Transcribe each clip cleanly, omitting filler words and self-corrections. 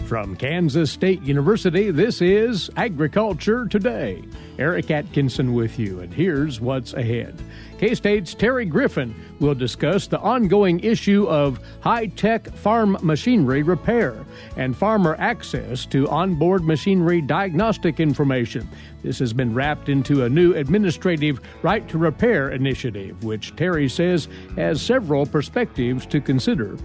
From Kansas State University, this is Agriculture Today. Eric Atkinson with you, and here's what's ahead. K-State's Terry Griffin will discuss the ongoing issue of high-tech farm machinery repair and farmer access to onboard machinery diagnostic information. This has been wrapped into a new administrative right to repair initiative, which Terry says has several perspectives to consider.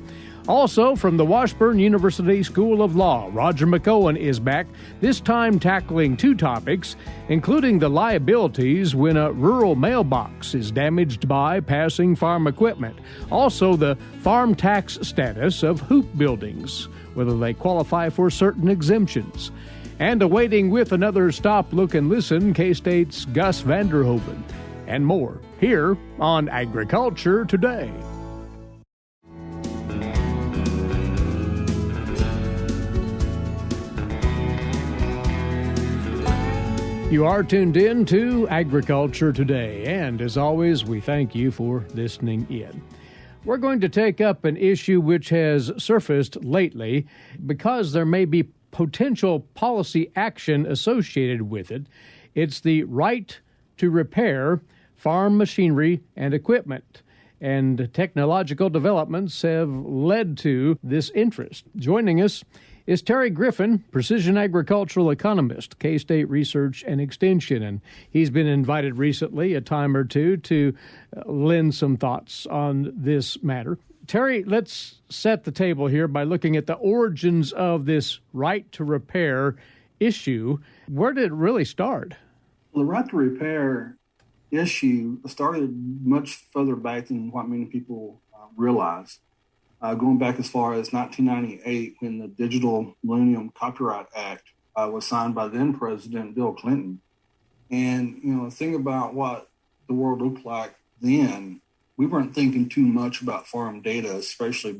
Also, from the Washburn University School of Law, Roger McEowen is back, this time tackling two topics, including the liabilities when a rural mailbox is damaged by passing farm equipment. Also, the farm tax status of hoop buildings, whether they qualify for certain exemptions. And awaiting with another Stop, Look, and Listen, K-State's Gus Vanderhoeven, and more, here on Agriculture Today. You are tuned in to Agriculture Today, and as always, we thank you for listening in. We're going to take up an issue which has surfaced lately because there may be potential policy action associated with it. It's the right to repair farm machinery and equipment, and technological developments have led to this interest. Joining us is Terry Griffin, precision agricultural economist, K-State Research and Extension, and he's been invited recently, a time or two, to lend some thoughts on this matter. Terry, let's set the table here by looking at the origins of this right to repair issue. Where did it really start? Well, the right to repair issue started much further back than what many people realize. Going back as far as 1998, when the Digital Millennium Copyright Act was signed by then President Bill Clinton. And, the thing about what the world looked like then, we weren't thinking too much about farm data, especially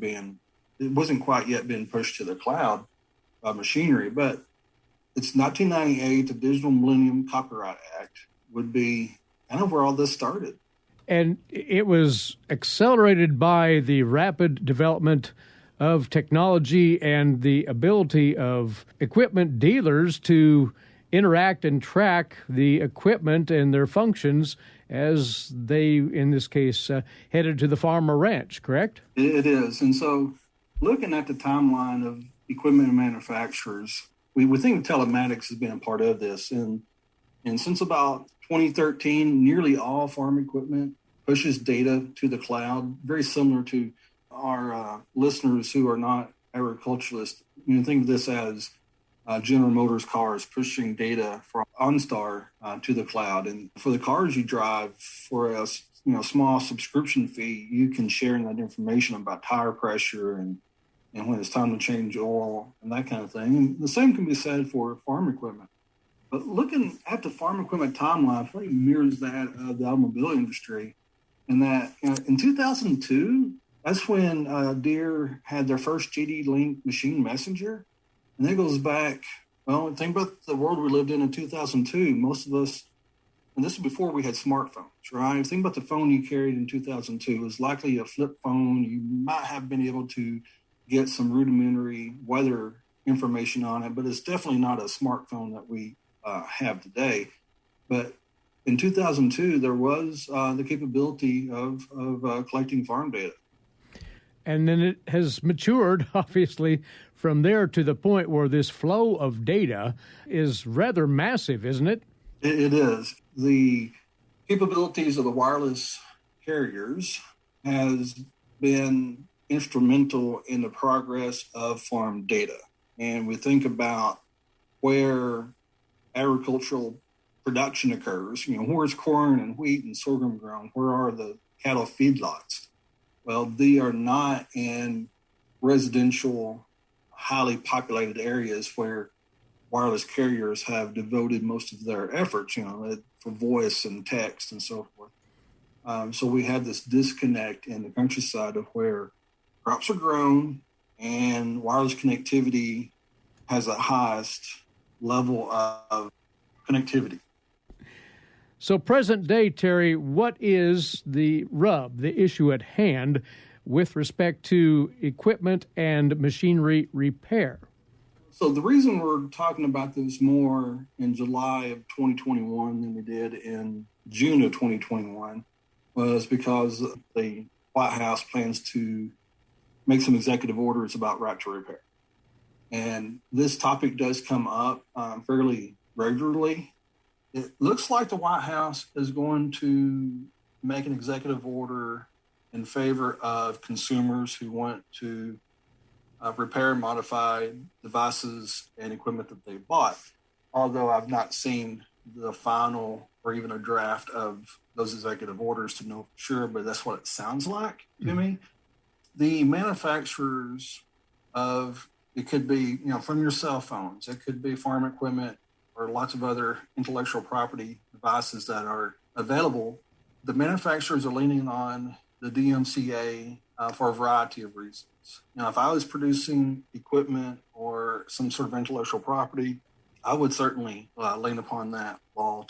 it wasn't quite yet being pushed to the cloud machinery. But it's 1998, the Digital Millennium Copyright Act would be kind of where all this started. And it was accelerated by the rapid development of technology and the ability of equipment dealers to interact and track the equipment and their functions as they, in this case, headed to the farm or ranch, correct? It is. And so looking at the timeline of equipment manufacturers, we think of telematics as being part of this. And since about 2013, nearly all farm equipment pushes data to the cloud, very similar to our listeners who are not agriculturalists. Think of this as General Motors cars pushing data from OnStar to the cloud. And for the cars you drive, for a small subscription fee, you can share that information about tire pressure and when it's time to change oil and that kind of thing. And the same can be said for farm equipment. But looking at the farm equipment timeline, really mirrors that of the automobile industry. And that in 2002, that's when Deere had their first GD-Link machine messenger. And that goes back, think about the world we lived in 2002. Most of us, and this is before we had smartphones, right? Think about the phone you carried in 2002. It was likely a flip phone. You might have been able to get some rudimentary weather information on it, but it's definitely not a smartphone that we have today. But in 2002, there was the capability of collecting farm data. And then it has matured, obviously, from there to the point where this flow of data is rather massive, isn't it? It is. The capabilities of the wireless carriers has been instrumental in the progress of farm data. And we think about where agricultural production occurs, where's corn and wheat and sorghum grown? Where are the cattle feedlots? Well, they are not in residential, highly populated areas where wireless carriers have devoted most of their efforts, for voice and text and so forth. So we have this disconnect in the countryside of where crops are grown and wireless connectivity has the highest level of connectivity. So present day, Terry, what is the rub, the issue at hand with respect to equipment and machinery repair? So the reason we're talking about this more in July of 2021 than we did in June of 2021 was because the White House plans to make some executive orders about right to repair. And this topic does come up fairly regularly. It looks like the White House is going to make an executive order in favor of consumers who want to repair and modify devices and equipment that they bought. Although I've not seen the final or even a draft of those executive orders to know for sure, but that's what it sounds like to me. The manufacturers of, it could be, from your cell phones, it could be farm equipment or lots of other intellectual property devices that are available. The manufacturers are leaning on the DMCA for a variety of reasons. If I was producing equipment or some sort of intellectual property, I would certainly lean upon that law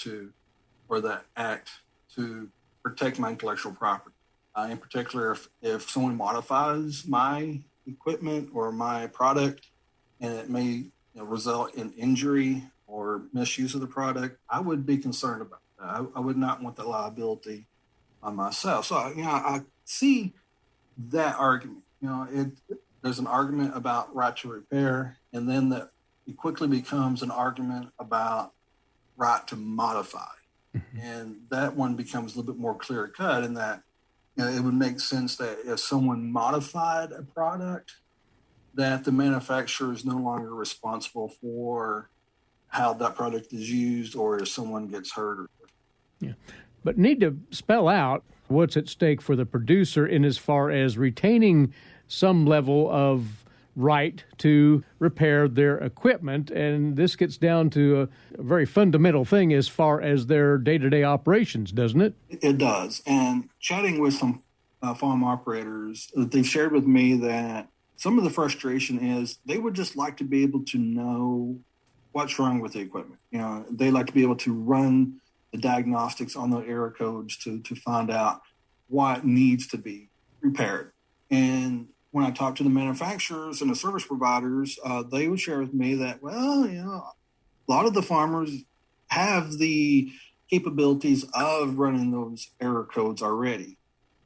or that act to protect my intellectual property. In particular, if someone modifies my equipment or my product and it may result in injury or misuse of the product, I would be concerned about that. I would not want the liability on myself. So, I see that argument. There's an argument about right to repair, and then that it quickly becomes an argument about right to modify. And that one becomes a little bit more clear cut in that it would make sense that if someone modified a product, that the manufacturer is no longer responsible for how that product is used or if someone gets hurt. Yeah, but need to spell out what's at stake for the producer in as far as retaining some level of right to repair their equipment. And this gets down to a very fundamental thing as far as their day-to-day operations, doesn't it? It does. And chatting with some farm operators, they've shared with me that some of the frustration is they would just like to be able to know what's wrong with the equipment. They like to be able to run the diagnostics on the error codes to find out what needs to be repaired. And when I talk to the manufacturers and the service providers, they would share with me that, a lot of the farmers have the capabilities of running those error codes already.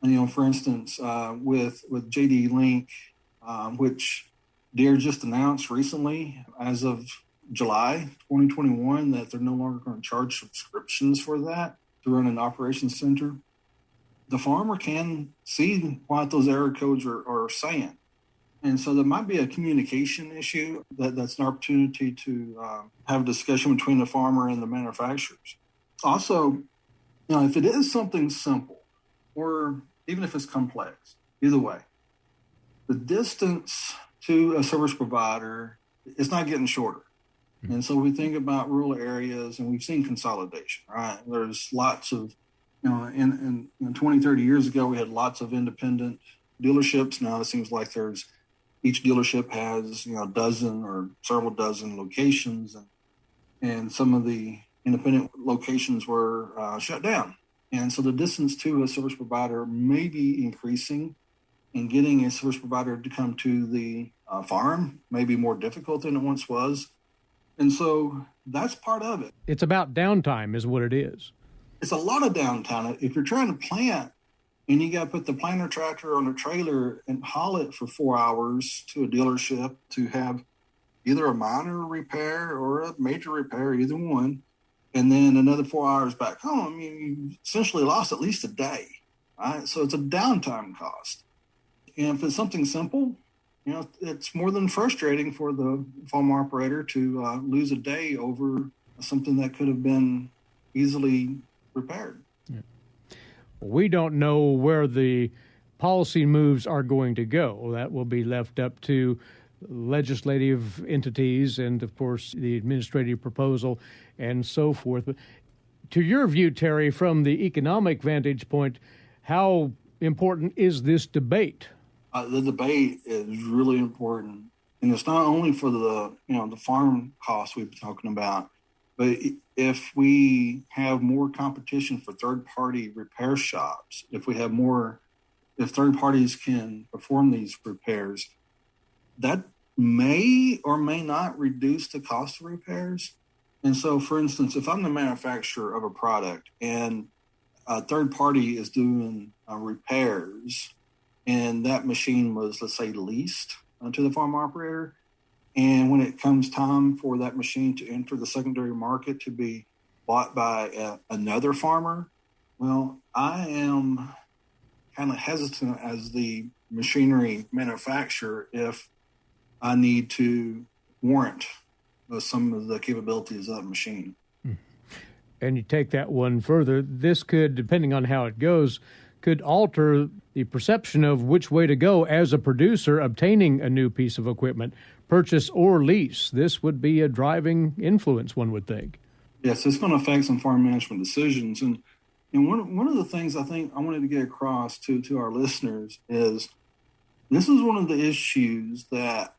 And, for instance, with JD Link, which Deere just announced recently, as of July 2021, that they're no longer going to charge subscriptions for that to run an operations center. The farmer can see what those error codes are saying. And so there might be a communication issue that's an opportunity to have a discussion between the farmer and the manufacturers. Also, if it is something simple or even if it's complex, either way, the distance to a service provider is not getting shorter. And so we think about rural areas and we've seen consolidation, right? There's lots of, in 20, 30 years ago, we had lots of independent dealerships. Now it seems like each dealership has, a dozen or several dozen locations. And some of the independent locations were shut down. And so the distance to a service provider may be increasing, and getting a service provider to come to the farm may be more difficult than it once was. And so that's part of it. It's about downtime is what it is. It's a lot of downtime. If you're trying to plant and you got to put the planter tractor on a trailer and haul it for 4 hours to a dealership to have either a minor repair or a major repair, either one, and then another 4 hours back home, you essentially lost at least a day, right? So it's a downtime cost. And if it's something simple, it's more than frustrating for the farm operator to lose a day over something that could have been easily repaired. Yeah. We don't know where the policy moves are going to go. That will be left up to legislative entities and, of course, the administrative proposal and so forth. But to your view, Terry, from the economic vantage point, how important is this debate? The debate is really important, and it's not only for the farm costs we've been talking about, but if we have more competition for third-party repair shops, if third parties can perform these repairs, that may or may not reduce the cost of repairs. And so, for instance, if I'm the manufacturer of a product and a third party is doing repairs, and that machine was, let's say, leased to the farm operator, and when it comes time for that machine to enter the secondary market to be bought by another farmer, well, I am kind of hesitant as the machinery manufacturer if I need to warrant some of the capabilities of that machine. And you take that one further, this could, depending on how it goes, could alter the perception of which way to go as a producer obtaining a new piece of equipment, purchase or lease. This would be a driving influence, one would think. Yes, it's going to affect some farm management decisions. And one of the things I think I wanted to get across to our listeners is this is one of the issues that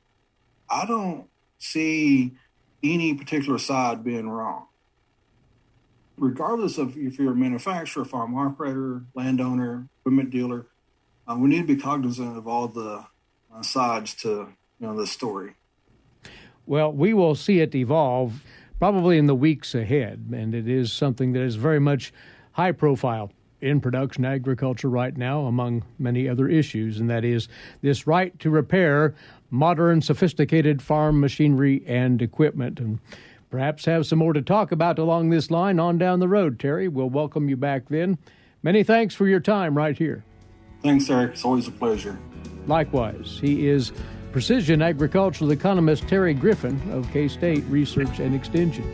I don't see any particular side being wrong. Regardless of if you're a manufacturer, farm operator, landowner, equipment dealer, we need to be cognizant of all the sides to this story. Well, we will see it evolve probably in the weeks ahead, and it is something that is very much high profile in production agriculture right now, among many other issues, and that is this right to repair modern, sophisticated farm machinery and equipment. And perhaps have some more to talk about along this line on down the road, Terry. We'll welcome you back then. Many thanks for your time right here. Thanks, Eric. It's always a pleasure. Likewise, he is precision agricultural economist Terry Griffin of K-State Research and Extension.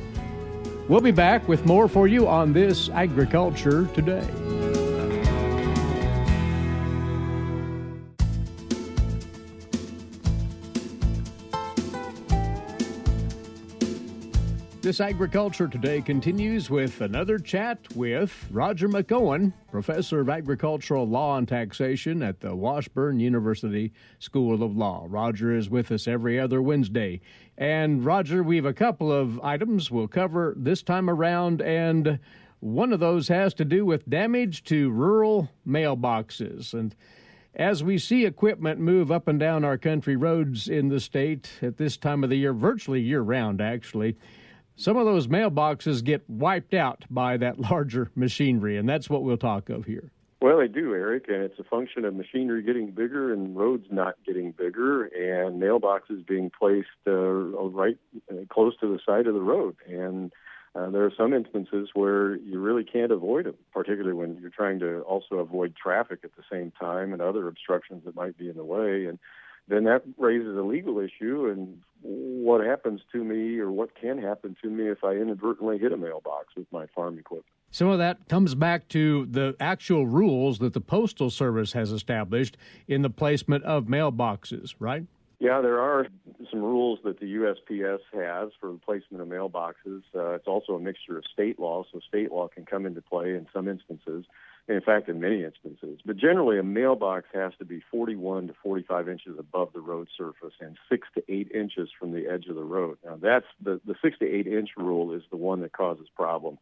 We'll be back with more for you on this Agriculture Today. This Agriculture Today continues with another chat with Roger McEowen, Professor of Agricultural Law and Taxation at the Washburn University School of Law. Roger is with us every other Wednesday. And Roger, we have a couple of items we'll cover this time around, and one of those has to do with damage to rural mailboxes. And as we see equipment move up and down our country roads in the state at this time of the year, virtually year-round actually, some of those mailboxes get wiped out by that larger machinery, and that's what we'll talk of here. Well, they do, Eric, and it's a function of machinery getting bigger and roads not getting bigger and mailboxes being placed right close to the side of the road. And there are some instances where you really can't avoid them, particularly when you're trying to also avoid traffic at the same time and other obstructions that might be in the way. And then that raises a legal issue, and what happens to me or what can happen to me if I inadvertently hit a mailbox with my farm equipment. Some of that comes back to the actual rules that the Postal Service has established in the placement of mailboxes, right? Yeah, there are some rules that the USPS has for the placement of mailboxes. It's also a mixture of state law, so state law can come into play in some instances. In fact, in many instances. But generally, a mailbox has to be 41 to 45 inches above the road surface and 6 to 8 inches from the edge of the road. Now, that's the 6 to 8 inch rule is the one that causes problem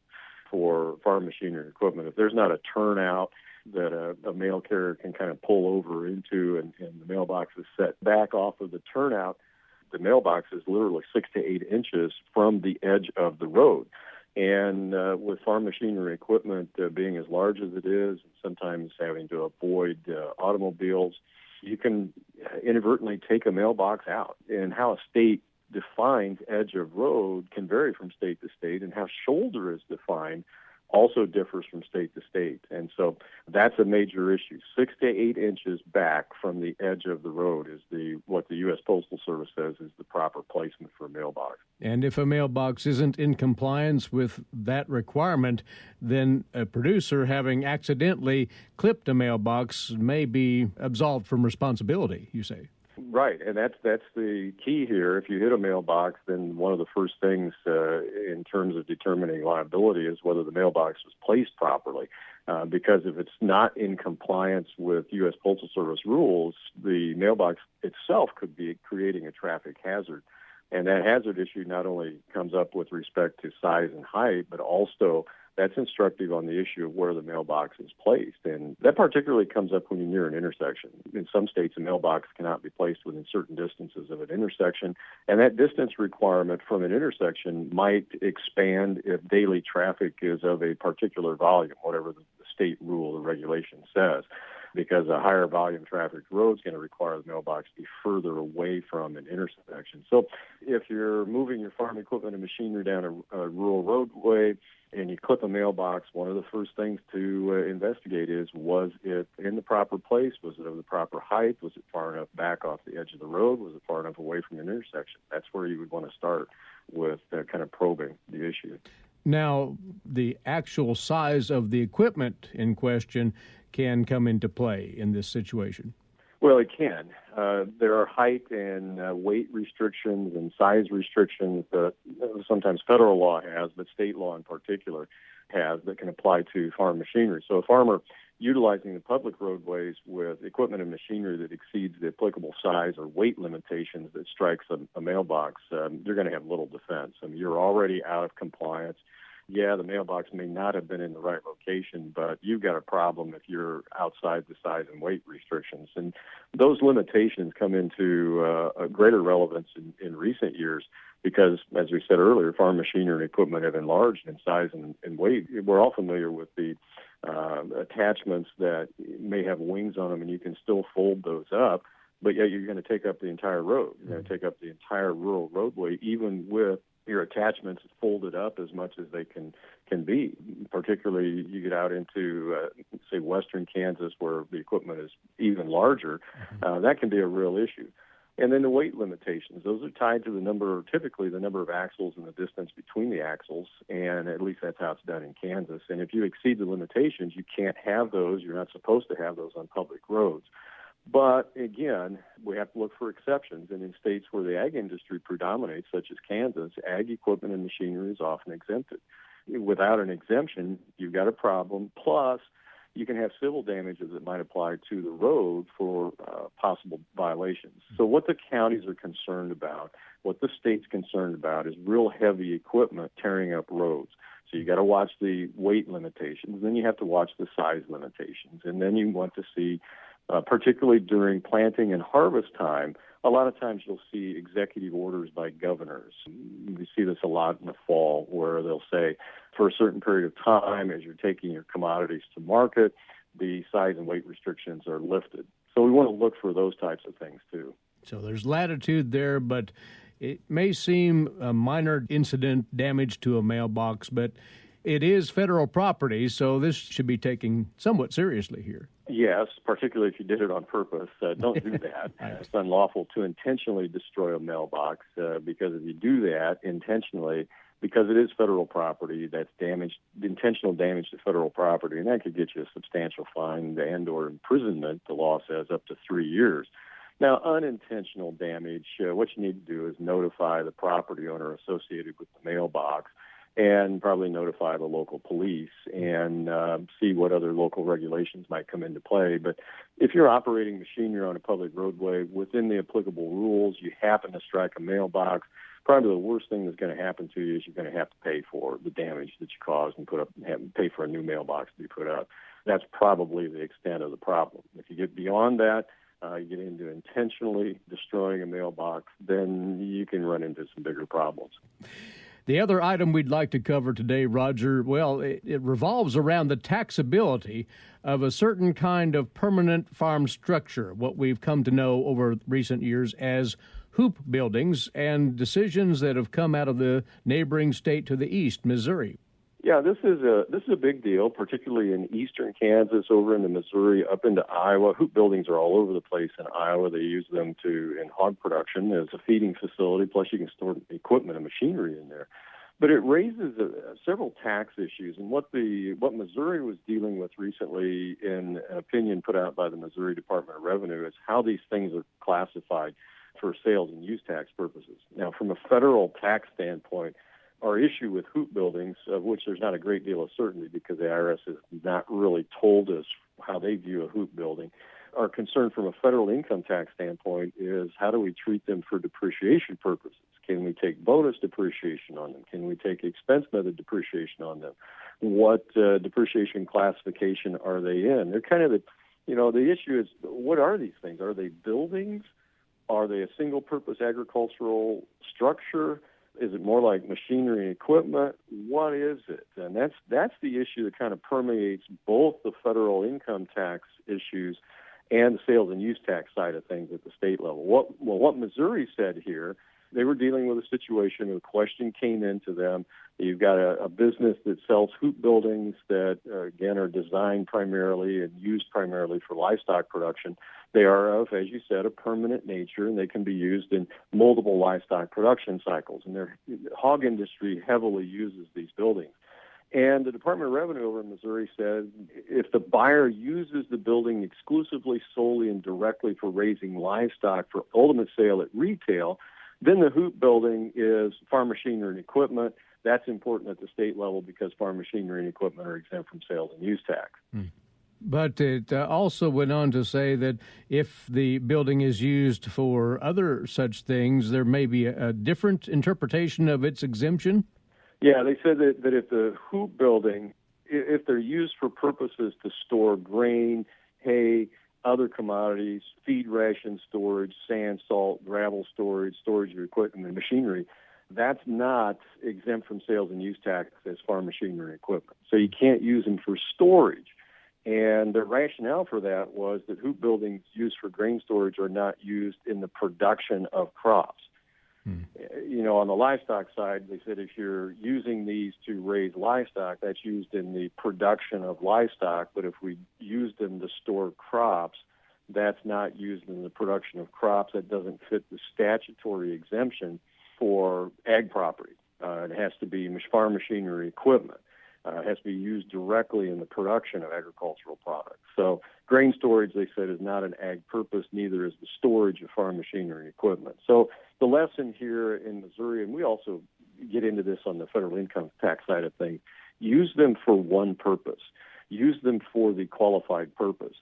for farm machinery equipment. If there's not a turnout that a mail carrier can kind of pull over into and the mailbox is set back off of the turnout, the mailbox is literally 6 to 8 inches from the edge of the road. And with farm machinery equipment being as large as it is, and sometimes having to avoid automobiles, you can inadvertently take a mailbox out. And how a state defines edge of road can vary from state to state, and how shoulder is defined also differs from state to state. And so that's a major issue. 6 to 8 inches back from the edge of the road is what the U.S. Postal Service says is the proper placement for a mailbox. And if a mailbox isn't in compliance with that requirement, then a producer having accidentally clipped a mailbox may be absolved from responsibility, you say. Right, and that's the key here. If you hit a mailbox, then one of the first things in terms of determining liability is whether the mailbox was placed properly. Because if it's not in compliance with U.S. Postal Service rules, the mailbox itself could be creating a traffic hazard. And that hazard issue not only comes up with respect to size and height, but also that's instructive on the issue of where the mailbox is placed. And that particularly comes up when you're near an intersection. In some states, a mailbox cannot be placed within certain distances of an intersection. And that distance requirement from an intersection might expand if daily traffic is of a particular volume, whatever the state rule or regulation says, because a higher volume traffic road is going to require the mailbox to be further away from an intersection. So if you're moving your farm equipment and machinery down a rural roadway and you clip a mailbox, one of the first things to investigate is, was it in the proper place? Was it of the proper height? Was it far enough back off the edge of the road? Was it far enough away from an intersection? That's where you would want to start with kind of probing the issue. Now, the actual size of the equipment in question can come into play in this situation. Well, it can. There are height and weight restrictions and size restrictions that sometimes federal law has, but state law in particular has, that can apply to farm machinery. So a farmer utilizing the public roadways with equipment and machinery that exceeds the applicable size or weight limitations that strikes a mailbox, they're going to have little defense. I mean, you're already out of compliance. Yeah, the mailbox may not have been in the right location, but you've got a problem if you're outside the size and weight restrictions. And those limitations come into a greater relevance in recent years because, as we said earlier, farm machinery and equipment have enlarged in size and weight. We're all familiar with the attachments that may have wings on them, and you can still fold those up, but yet you're going to take up the entire road. You're going to take up the entire rural roadway, even with your attachments folded up as much as they can be. Particularly, you get out into, say, western Kansas, where the equipment is even larger. That can be a real issue. And then the weight limitations, those are tied to typically the number of axles and the distance between the axles, and at least that's how it's done in Kansas. And if you exceed the limitations, you can't have those. You're not supposed to have those on public roads. But again, we have to look for exceptions. And in states where the ag industry predominates, such as Kansas, ag equipment and machinery is often exempted. Without an exemption, you've got a problem. Plus, you can have civil damages that might apply to the road for possible violations. So what the counties are concerned about, what the state's concerned about, is real heavy equipment tearing up roads. So you got to watch the weight limitations. Then you have to watch the size limitations. And then you want to see, particularly during planting and harvest time, a lot of times you'll see executive orders by governors. We see this a lot in the fall, where they'll say, for a certain period of time, as you're taking your commodities to market, the size and weight restrictions are lifted. So we want to look for those types of things, too. So there's latitude there, but it may seem a minor incident, damage to a mailbox, but it is federal property, so this should be taken somewhat seriously here. Yes, particularly if you did it on purpose. Don't do that. It's unlawful to intentionally destroy a mailbox because if you do that intentionally, because it is federal property, that's intentional damage to federal property, and that could get you a substantial fine and or imprisonment, the law says, up to 3 years. Now, unintentional damage, what you need to do is notify the property owner associated with the mailbox, and probably notify the local police and see what other local regulations might come into play. But if you're operating machinery on a public roadway within the applicable rules, you happen to strike a mailbox, probably the worst thing that's going to happen to you is you're going to have to pay for the damage that you caused and pay for a new mailbox to be put up. That's probably the extent of the problem. If you get beyond that, you get into intentionally destroying a mailbox, then you can run into some bigger problems. The other item we'd like to cover today, Roger, well, it revolves around the taxability of a certain kind of permanent farm structure, what we've come to know over recent years as hoop buildings, and decisions that have come out of the neighboring state to the east, Missouri. Yeah, this is a big deal, particularly in eastern Kansas, over into Missouri, up into Iowa. Hoop buildings are all over the place in Iowa. They use them in hog production as a feeding facility, plus you can store equipment and machinery in there. But it raises several tax issues, and what Missouri was dealing with recently in an opinion put out by the Missouri Department of Revenue is how these things are classified for sales and use tax purposes. Now, from a federal tax standpoint, our issue with hoop buildings, of which there's not a great deal of certainty because the IRS has not really told us how they view a hoop building. Our concern from a federal income tax standpoint is how do we treat them for depreciation purposes? Can we take bonus depreciation on them? Can we take expense method depreciation on them? what depreciation classification are they in. They're kind of the issue is, what are these things? Are they buildings? Are they a single-purpose agricultural structure? Is it more like machinery and equipment? What is it? And that's the issue that kind of permeates both the federal income tax issues and the sales and use tax side of things at the state level. What Missouri said here, they were dealing with a situation, a question came into them. You've got a business that sells hoop buildings that, again, are designed primarily and used primarily for livestock production. They are of, as you said, a permanent nature, and they can be used in multiple livestock production cycles. And the hog industry heavily uses these buildings. And the Department of Revenue over in Missouri said if the buyer uses the building exclusively, solely, and directly for raising livestock for ultimate sale at retail, then the hoop building is farm machinery and equipment. That's important at the state level because farm machinery and equipment are exempt from sales and use tax. But it also went on to say that if the building is used for other such things, there may be a different interpretation of its exemption? Yeah, they said that if the hoop building, if they're used for purposes to store grain, hay, other commodities, feed ration storage, sand, salt, gravel storage of equipment and machinery, that's not exempt from sales and use tax as farm machinery equipment. So you can't use them for storage. And the rationale for that was that hoop buildings used for grain storage are not used in the production of crops. On the livestock side, they said if you're using these to raise livestock, that's used in the production of livestock. But if we use them to store crops, that's not used in the production of crops. That doesn't fit the statutory exemption for ag property. It has to be farm machinery equipment. It has to be used directly in the production of agricultural products. So grain storage, they said, is not an ag purpose, neither is the storage of farm machinery equipment. So the lesson here in Missouri, and we also get into this on the federal income tax side of things, use them for one purpose. Use them for the qualified purpose.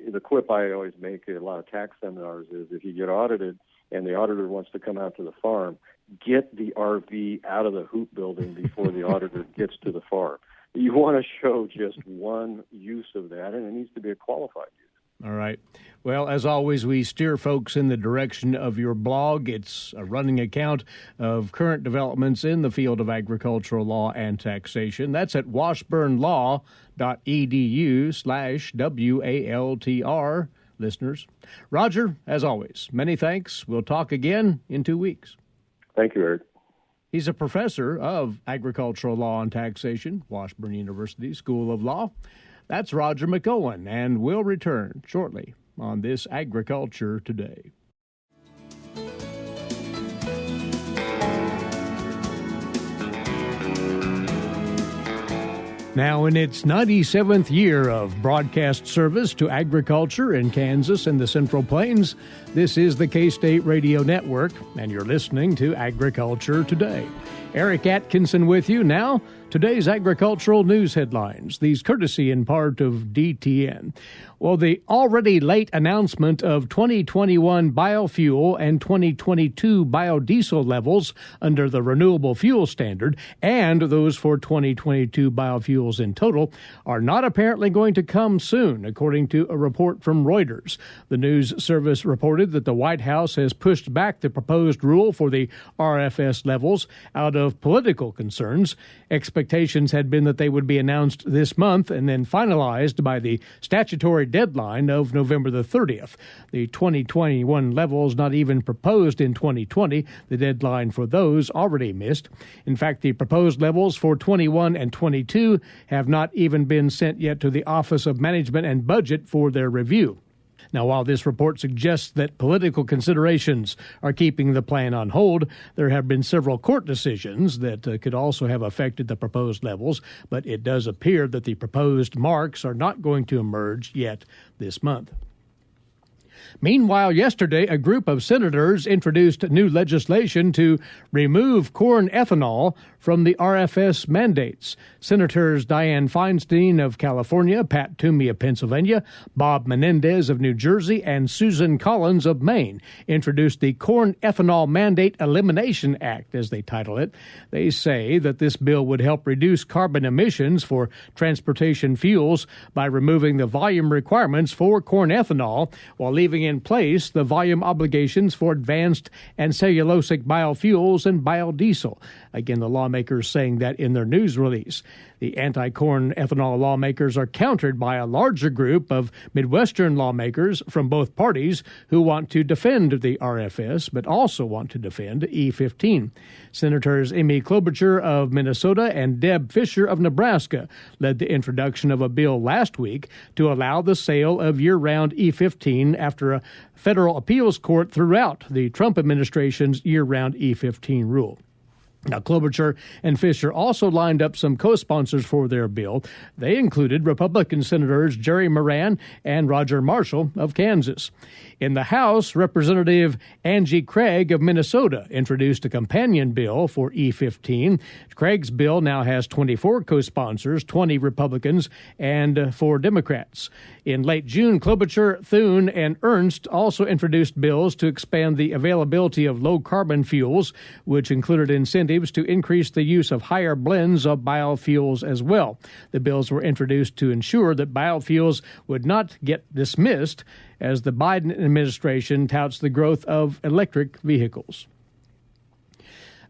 The quip I always make at a lot of tax seminars is if you get audited and the auditor wants to come out to the farm, get the RV out of the hoop building before the auditor gets to the farm. You want to show just one use of that, and it needs to be a qualified use. All right. Well, as always, we steer folks in the direction of your blog. It's a running account of current developments in the field of agricultural law and taxation. That's at washburnlaw.edu/WALTR, listeners. Roger, as always, many thanks. We'll talk again in 2 weeks. Thank you, Eric. He's a professor of agricultural law and taxation, Washburn University School of Law. That's Roger McEowen, and we'll return shortly on this Agriculture Today. Now, in its 97th year of broadcast service to agriculture in Kansas and the Central Plains, this is the K-State Radio Network, and you're listening to Agriculture Today. Eric Atkinson with you now. Today's agricultural news headlines, these courtesy in part of DTN. Well, the already late announcement of 2021 biofuel and 2022 biodiesel levels under the renewable fuel standard and those for 2022 biofuels in total are not apparently going to come soon, according to a report from Reuters. The news service reported that the White House has pushed back the proposed rule for the RFS levels out of political concerns. Expectations had been that they would be announced this month and then finalized by the statutory deadline of November the 30th. The 2021 levels not even proposed in 2020, the deadline for those already missed. In fact, the proposed levels for 21 and 22 have not even been sent yet to the Office of Management and Budget for their review. Now, while this report suggests that political considerations are keeping the plan on hold, there have been several court decisions that could also have affected the proposed levels, but it does appear that the proposed marks are not going to emerge yet this month. Meanwhile, yesterday, a group of senators introduced new legislation to remove corn ethanol from the RFS mandates. Senators Dianne Feinstein of California, Pat Toomey of Pennsylvania, Bob Menendez of New Jersey, and Susan Collins of Maine introduced the Corn Ethanol Mandate Elimination Act, as they title it. They say that this bill would help reduce carbon emissions for transportation fuels by removing the volume requirements for corn ethanol while leaving in place the volume obligations for advanced and cellulosic biofuels and biodiesel. Again, the lawmakers saying that in their news release. The anti-corn ethanol lawmakers are countered by a larger group of Midwestern lawmakers from both parties who want to defend the RFS, but also want to defend E15. Senators Amy Klobuchar of Minnesota and Deb Fischer of Nebraska led the introduction of a bill last week to allow the sale of year-round E15 after a federal appeals court threw out the Trump administration's year-round E15 rule. Now, Klobuchar and Fisher also lined up some co-sponsors for their bill. They included Republican Senators Jerry Moran and Roger Marshall of Kansas. In the House, Representative Angie Craig of Minnesota introduced a companion bill for E15. Craig's bill now has 24 co-sponsors, 20 Republicans, and 4 Democrats. In late June, Klobuchar, Thune, and Ernst also introduced bills to expand the availability of low-carbon fuels, which included incentives to increase the use of higher blends of biofuels as well. The bills were introduced to ensure that biofuels would not get dismissed as the Biden administration touts the growth of electric vehicles.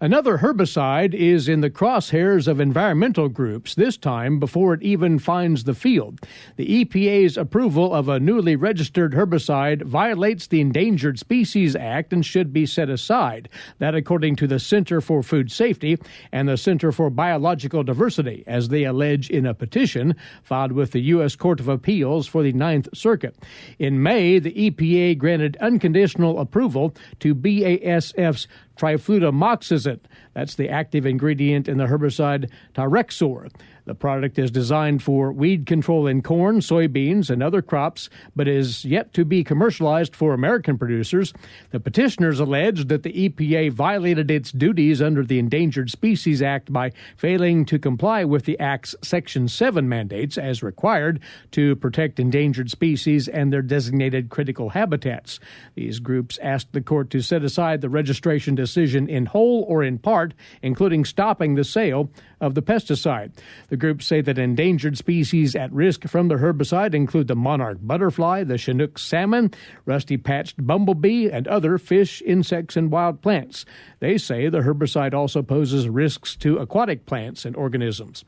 Another herbicide is in the crosshairs of environmental groups, this time before it even finds the field. The EPA's approval of a newly registered herbicide violates the Endangered Species Act and should be set aside. That according to the Center for Food Safety and the Center for Biological Diversity, as they allege in a petition filed with the U.S. Court of Appeals for the Ninth Circuit. In May, the EPA granted unconditional approval to BASF's triflutammoxazin. That's the active ingredient in the herbicide Tyrexor. The product is designed for weed control in corn, soybeans, and other crops, but is yet to be commercialized for American producers. The petitioners alleged that the EPA violated its duties under the Endangered Species Act by failing to comply with the Act's Section 7 mandates as required to protect endangered species and their designated critical habitats. These groups asked the court to set aside the registration decision in whole or in part, including stopping the sale of the pesticide. The groups say that endangered species at risk from the herbicide include the monarch butterfly, the Chinook salmon, rusty-patched bumblebee, and other fish, insects, and wild plants. They say the herbicide also poses risks to aquatic plants and organisms.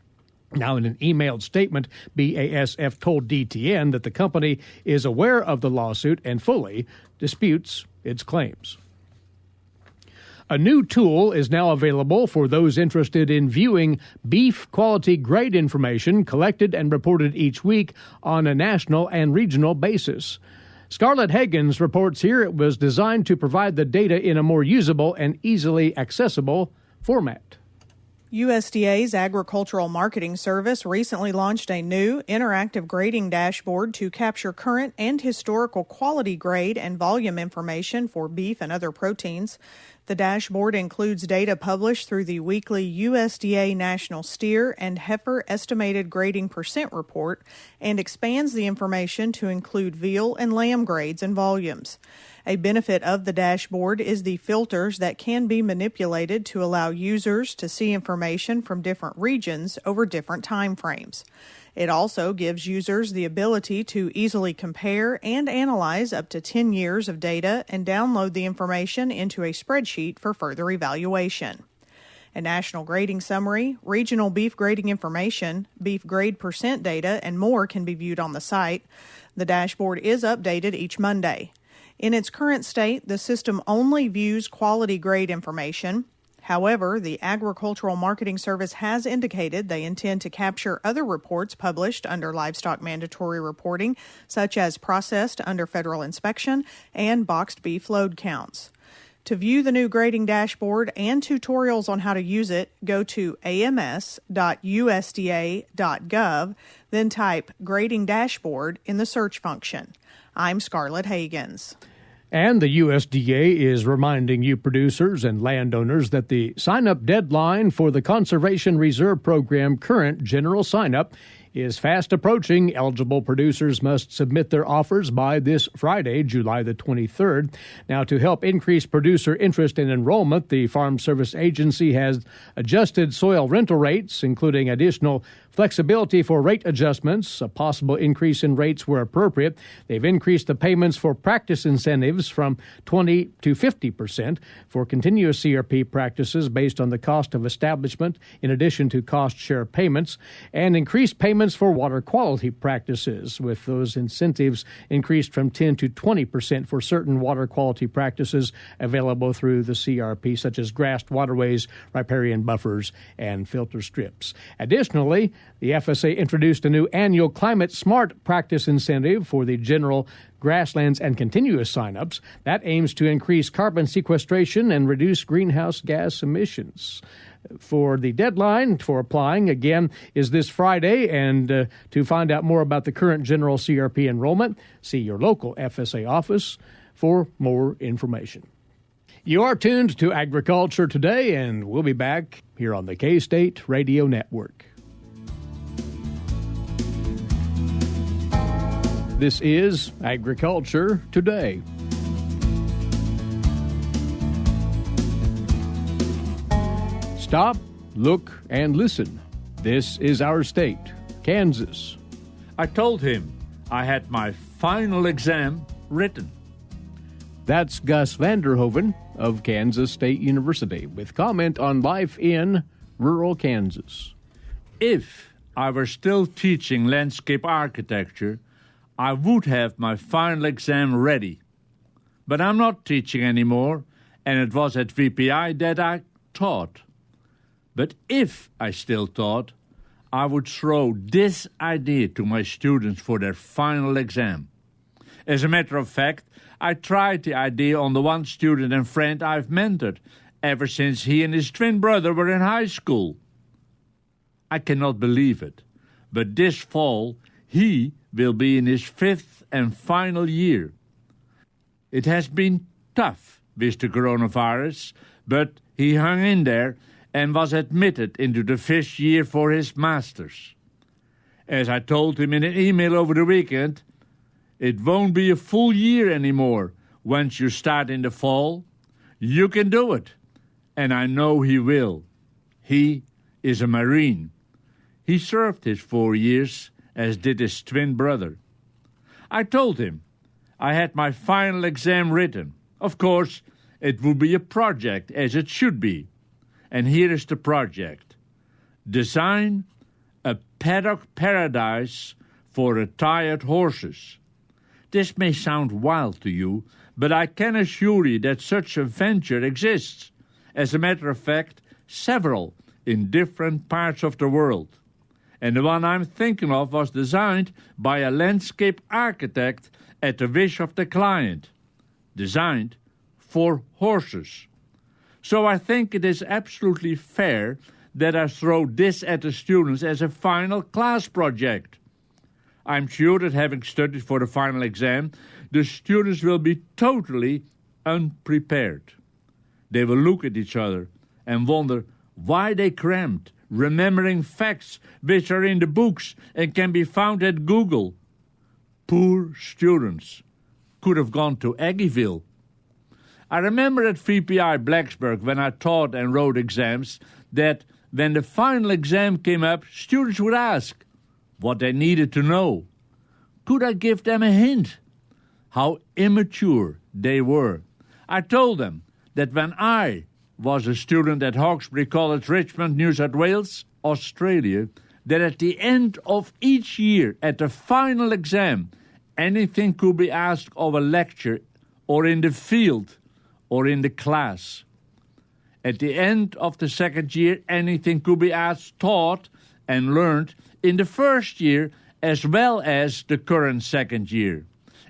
Now, in an emailed statement, BASF told DTN that the company is aware of the lawsuit and fully disputes its claims. A new tool is now available for those interested in viewing beef quality grade information collected and reported each week on a national and regional basis. Scarlett Hagens reports here it was designed to provide the data in a more usable and easily accessible format. USDA's Agricultural Marketing Service recently launched a new interactive grading dashboard to capture current and historical quality grade and volume information for beef and other proteins. The dashboard includes data published through the weekly USDA National Steer and Heifer Estimated Grading Percent Report and expands the information to include veal and lamb grades and volumes. A benefit of the dashboard is the filters that can be manipulated to allow users to see information from different regions over different time frames. It also gives users the ability to easily compare and analyze up to 10 years of data and download the information into a spreadsheet for further evaluation. A national grading summary, regional beef grading information, beef grade percent data, and more can be viewed on the site. The dashboard is updated each Monday. In its current state, the system only views quality grade information. However, the Agricultural Marketing Service has indicated they intend to capture other reports published under livestock mandatory reporting, such as processed under federal inspection and boxed beef load counts. To view the new grading dashboard and tutorials on how to use it, go to ams.usda.gov, then type Grading Dashboard in the search function. I'm Scarlett Hagens. And the USDA is reminding you producers and landowners that the sign-up deadline for the Conservation Reserve Program current general sign-up is fast approaching. Eligible producers must submit their offers by this Friday, July the 23rd. Now, to help increase producer interest and enrollment, the Farm Service Agency has adjusted soil rental rates, including additional flexibility for rate adjustments, a possible increase in rates where appropriate. They've increased the payments for practice incentives from 20 to 50% for continuous CRP practices based on the cost of establishment, in addition to cost share payments, and increased payments for water quality practices, with those incentives increased from 10 to 20% for certain water quality practices available through the CRP, such as grassed waterways, riparian buffers, and filter strips. Additionally, the FSA introduced a new annual Climate Smart practice incentive for the general grasslands and continuous signups that aims to increase carbon sequestration and reduce greenhouse gas emissions. For the deadline for applying, again, is this Friday. And to find out more about the current general CRP enrollment, see your local FSA office for more information. You are tuned to Agriculture Today, and we'll be back here on the K-State Radio Network. This is Agriculture Today. Stop, look, and listen. This is our state, Kansas. I told him I had my final exam written. That's Gus Vanderhoeven of Kansas State University with comment on life in rural Kansas. If I were still teaching landscape architecture, I would have my final exam ready. But I'm not teaching anymore, and it was at VPI that I taught. But if I still taught, I would throw this idea to my students for their final exam. As a matter of fact, I tried the idea on the one student and friend I've mentored ever since he and his twin brother were in high school. I cannot believe it, but this fall he will be in his 5th and final year. It has been tough with the coronavirus, but he hung in there and was admitted into the 5th year for his master's. As I told him in an email over the weekend, it won't be a full year anymore once you start in the fall. You can do it, and I know he will. He is a Marine. He served his 4 years, as did his twin brother. I told him I had my final exam written. Of course, it would be a project, as it should be. And here is the project. Design a paddock paradise for retired horses. This may sound wild to you, but I can assure you that such a venture exists. As a matter of fact, several in different parts of the world. And the one I'm thinking of was designed by a landscape architect at the wish of the client. Designed for horses. So I think it is absolutely fair that I throw this at the students as a final class project. I'm sure that having studied for the final exam, the students will be totally unprepared. They will look at each other and wonder why they crammed, remembering facts which are in the books and can be found at Google. Poor students could have gone to Aggieville. I remember at VPI Blacksburg, when I taught and wrote exams, that when the final exam came up, students would ask what they needed to know. Could I give them a hint? How immature they were. I told them that when I was a student at Hawkesbury College, Richmond, New South Wales, Australia, that at the end of each year, at the final exam, anything could be asked of a lecture or in the field or in the class. At the end of the second year, anything could be asked, taught, and learned in the first year as well as the current second year.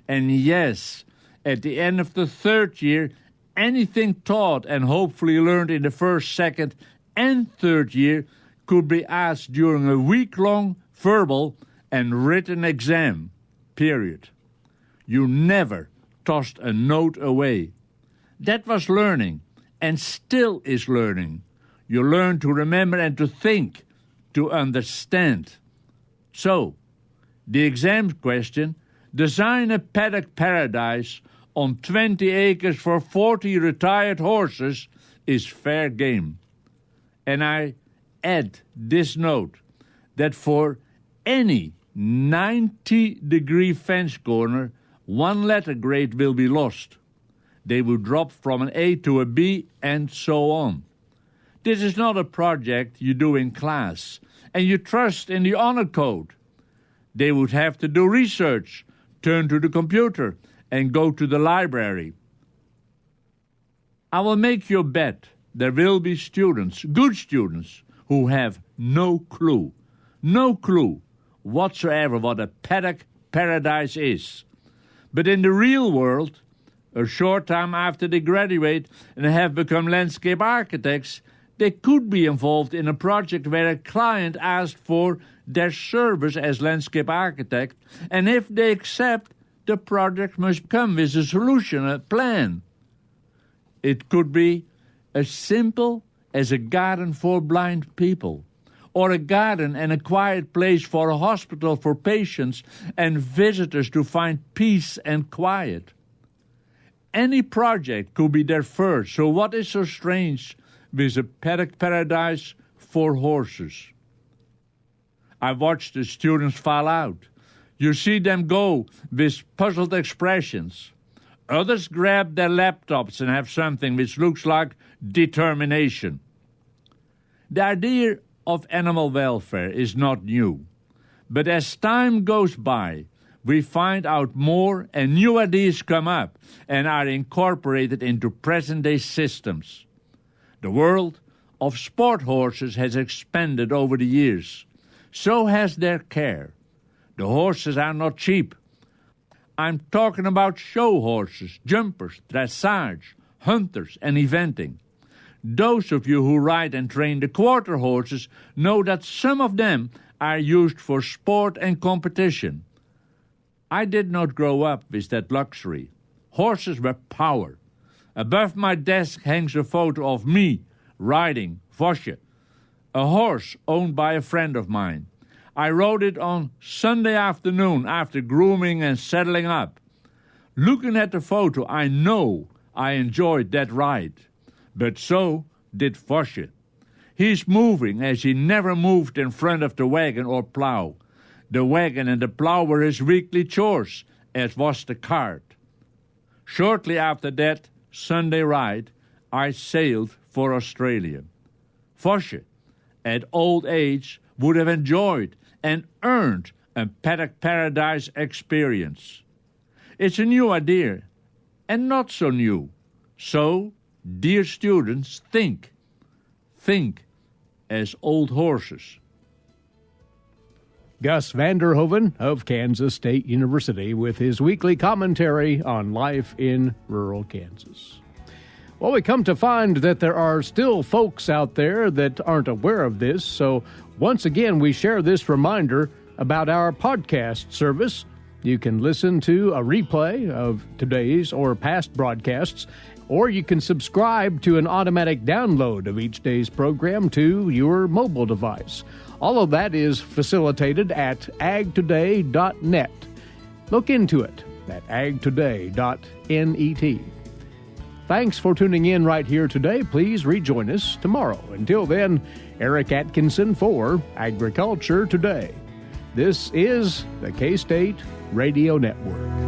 And yes, at the end of the third year, anything taught and hopefully learned in the first, second, and third year could be asked during a week-long verbal and written exam, period. You never tossed a note away. That was learning, and still is learning. You learn to remember and to think, to understand. So, the exam question, design a paddock paradise on 20 acres for 40 retired horses, is fair game. And I add this note, that for any 90-degree fence corner, 1 letter grade will be lost. They will drop from an A to a B, and so on. This is not a project you do in class, and you trust in the honor code. They would have to do research, turn to the computer, and go to the library. I will make you a bet there will be students, good students, who have no clue whatsoever what a paddock paradise is. But in the real world, a short time after they graduate and have become landscape architects, they could be involved in a project where a client asked for their service as landscape architect, and if they accept, the project must come with a solution, a plan. It could be as simple as a garden for blind people, or a garden and a quiet place for a hospital for patients and visitors to find peace and quiet. Any project could be their first, so what is so strange with a paddock paradise for horses? I watched the students fall out. You see them go with puzzled expressions. Others grab their laptops and have something which looks like determination. The idea of animal welfare is not new, but as time goes by, we find out more and new ideas come up and are incorporated into present-day systems. The world of sport horses has expanded over the years. So has their care. The horses are not cheap. I'm talking about show horses, jumpers, dressage, hunters, and eventing. Those of you who ride and train the quarter horses know that some of them are used for sport and competition. I did not grow up with that luxury. Horses were power. Above my desk hangs a photo of me riding Vosje, a horse owned by a friend of mine. I rode it on Sunday afternoon after grooming and settling up. Looking at the photo, I know I enjoyed that ride. But so did Vosje. He's moving as he never moved in front of the wagon or plow. The wagon and the plow were his weekly chores, as was the cart. Shortly after that Sunday ride, I sailed for Australia. Vosje, at old age, would have enjoyed and earned a paddock paradise experience. It's a new idea, and not so new. So, dear students, think as old horses. Gus Vanderhoeven of Kansas State University with his weekly commentary on life in rural Kansas. Well, we come to find that there are still folks out there that aren't aware of this, so once again we share this reminder about our podcast service. You can listen to a replay of today's or past broadcasts, or you can subscribe to an automatic download of each day's program to your mobile device. All of that is facilitated at agtoday.net. Look into it at agtoday.net. Thanks for tuning in right here today. Please rejoin us tomorrow. Until then, Eric Atkinson for Agriculture Today. This is the K-State Radio Network.